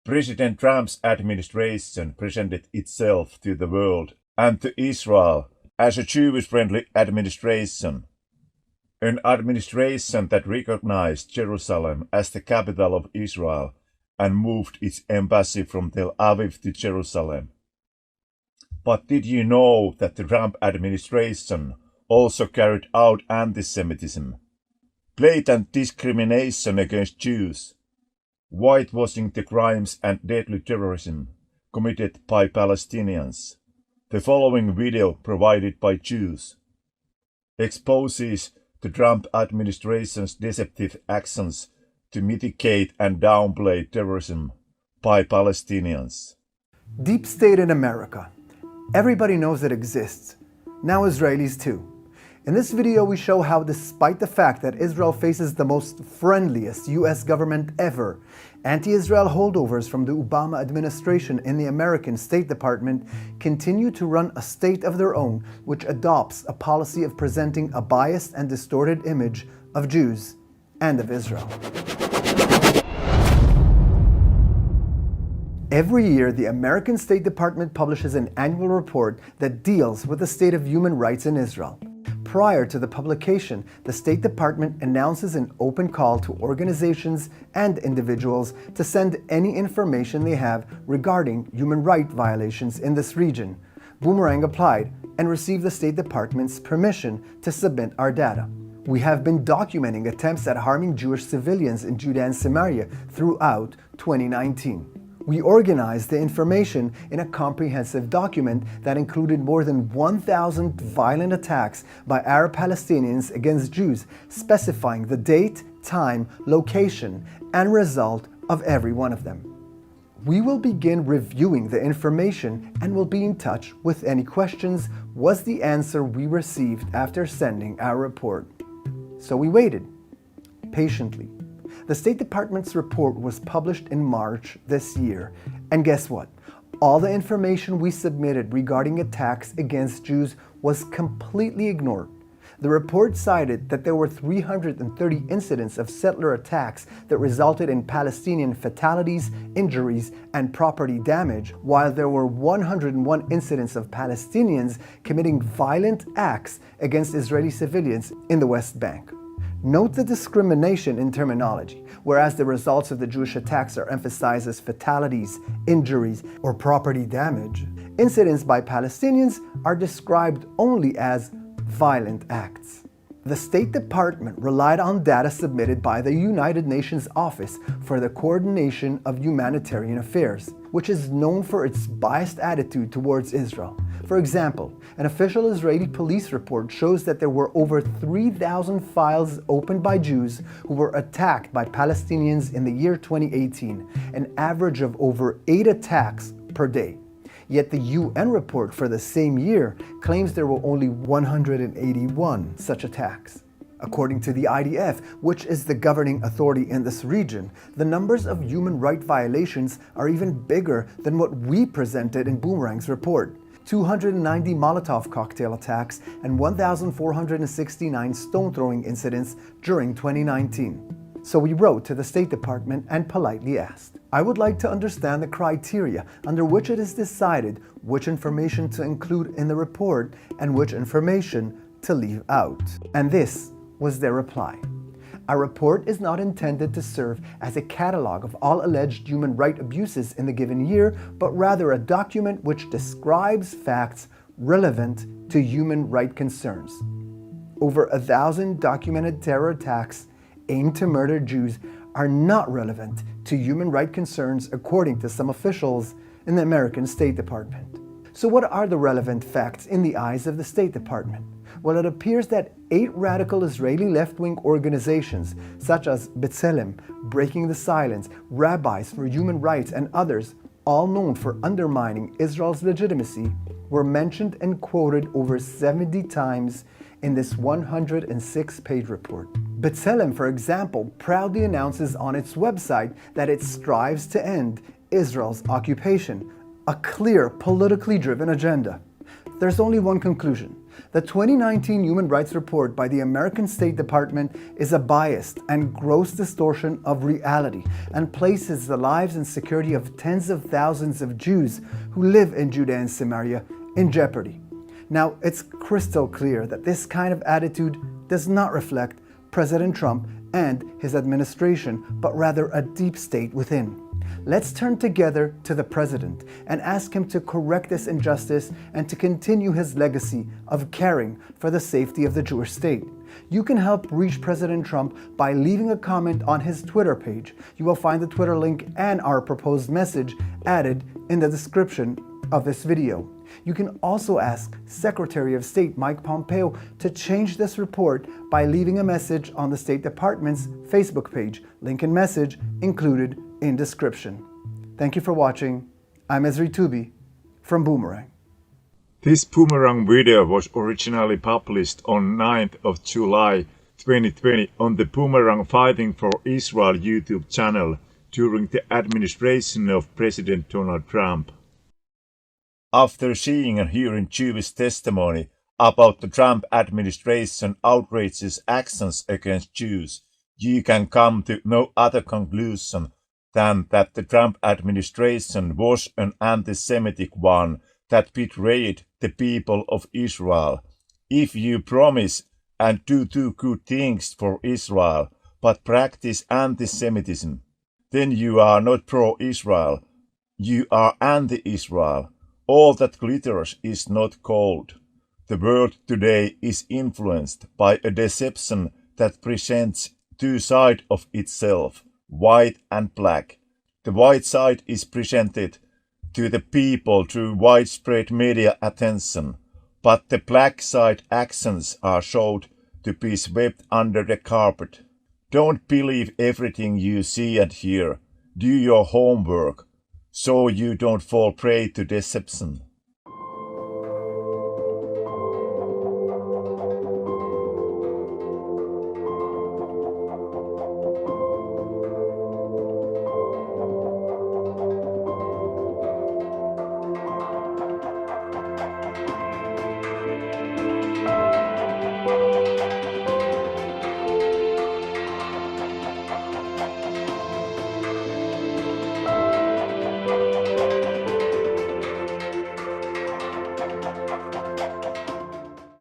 President Trump's administration presented itself to the world and to Israel as a Jewish-friendly administration, an administration that recognized Jerusalem as the capital of Israel and moved its embassy from Tel Aviv to Jerusalem. But did you know that the Trump administration also carried out antisemitism, blatant discrimination against Jews, whitewashing the crimes and deadly terrorism committed by Palestinians? The following video, provided by Jews, exposes the Trump administration's deceptive actions to mitigate and downplay terrorism by Palestinians. Deep state in America. Everybody knows it exists. Now Israelis too. In this video we show how, despite the fact that Israel faces the most friendliest US government ever, anti-Israel holdovers from the Obama administration in the American State Department continue to run a state of their own which adopts a policy of presenting a biased and distorted image of Jews and of Israel. Every year, the American State Department publishes an annual report that deals with the state of human rights in Israel. Prior to the publication, the State Department announces an open call to organizations and individuals to send any information they have regarding human rights violations in this region. Boomerang applied and received the State Department's permission to submit our data. We have been documenting attempts at harming Jewish civilians in Judea and Samaria throughout 2019. We organized the information in a comprehensive document that included more than 1,000 violent attacks by Arab Palestinians against Jews, specifying the date, time, location, and result of every one of them. We will begin reviewing the information and will be in touch with any questions, was the answer we received after sending our report. So we waited patiently. The State Department's report was published in March this year, and guess what? All the information we submitted regarding attacks against Jews was completely ignored. The report cited that there were 330 incidents of settler attacks that resulted in Palestinian fatalities, injuries, and property damage, while there were 101 incidents of Palestinians committing violent acts against Israeli civilians in the West Bank. Note the discrimination in terminology. Whereas the results of the Jewish attacks are emphasized as fatalities, injuries, or property damage, incidents by Palestinians are described only as violent acts. The State Department relied on data submitted by the United Nations Office for the Coordination of Humanitarian Affairs, which is known for its biased attitude towards Israel. For example, an official Israeli police report shows that there were over 3,000 files opened by Jews who were attacked by Palestinians in the year 2018, an average of over 8 attacks per day. Yet the UN report for the same year claims there were only 181 such attacks. According to the IDF, which is the governing authority in this region, the numbers of human rights violations are even bigger than what we presented in Boomerang's report. 290 Molotov cocktail attacks and 1,469 stone-throwing incidents during 2019. So we wrote to the State Department and politely asked, I would like to understand the criteria under which it is decided which information to include in the report and which information to leave out. And this was their reply. Our report is not intended to serve as a catalog of all alleged human rights abuses in the given year, but rather a document which describes facts relevant to human rights concerns. Over 1,000 documented terror attacks aimed to murder Jews are not relevant to human rights concerns, according to some officials in the American State Department. So what are the relevant facts in the eyes of the State Department? Well, it appears that 8 radical Israeli left-wing organizations, such as B'Tselem, Breaking the Silence, Rabbis for Human Rights, and others, all known for undermining Israel's legitimacy, were mentioned and quoted over 70 times in this 106-page report. B'Tselem, for example, proudly announces on its website that it strives to end Israel's occupation, a clear, politically driven agenda. There's only one conclusion. The 2019 Human Rights Report by the American State Department is a biased and gross distortion of reality and places the lives and security of tens of thousands of Jews who live in Judea and Samaria in jeopardy. Now, it's crystal clear that this kind of attitude does not reflect President Trump and his administration, but rather a deep state within. Let's turn together to the president and ask him to correct this injustice and to continue his legacy of caring for the safety of the Jewish state. You can help reach President Trump by leaving a comment on his Twitter page. You will find the Twitter link and our proposed message added in the description of this video. You can also ask Secretary of State Mike Pompeo to change this report by leaving a message on the State Department's Facebook page. Link and message included in description. Thank you for watching. I'm Esri Tubi from Boomerang. This Boomerang video was originally published on 9th of July 2020 on the Boomerang Fighting for Israel YouTube channel during the administration of President Donald Trump. After seeing and hearing Jewish testimony about the Trump administration outrageous actions against Jews, you can come to no other conclusion than that the Trump administration was an anti-Semitic one that betrayed the people of Israel. If you promise and do good things for Israel, but practice anti-Semitism, then you are not pro-Israel, you are anti-Israel. All that glitters is not gold. The world today is influenced by a deception that presents two sides of itself, white and black. The white side is presented to the people through widespread media attention, but the black side actions are showed to be swept under the carpet. Don't believe everything you see and hear. Do your homework, so you don't fall prey to deception.